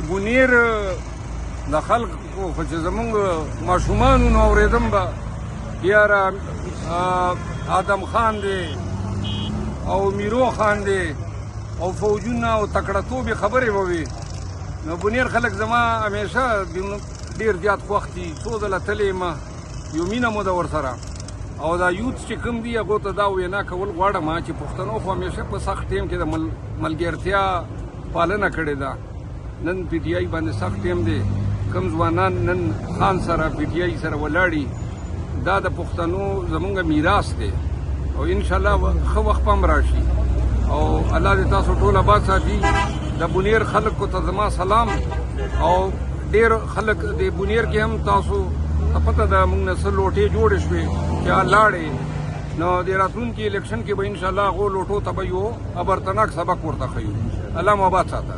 بونیر د خلکو خو چې زمونږ ماشومانو نو اورېدم به یاره آدم خان دی او میرو خان دی او فوجونه او تکړهتوبې خبرې به وي. نو بونیر خلک زما همیشه ډېر زیات خوښ دي. څو ځله تللی یم، یو مینه مو ده ورسره. او دا یوت چې کوم دي هغو ته دا وینا کول غواړم چې پښتنو خو همیشه په سخت ټیم کې د ملګرتیا پالنه کړې ده. نن پی ټي آی باندې سخت ټیم دی. کوم ځوانان نن خان سره پی ټي آی سره ولاړي، دا د پښتنو زمونږ میراث دی او انشاءالله ښه وخت هم راشي او الله دې تاسو ټول آباد ساتي. د بونیر خلکو ته زما سلام. او ډېر خلک د بونیر کې هم تاسو ته پته ده موږ نه څه لوټې جوړې شوې چې لاړې، نو د راتلونکي الیکشن کې به انشاءالله هغو لوټو ته به یو ابرتناک سبق ورته ښیو. الله مو آباد ساته.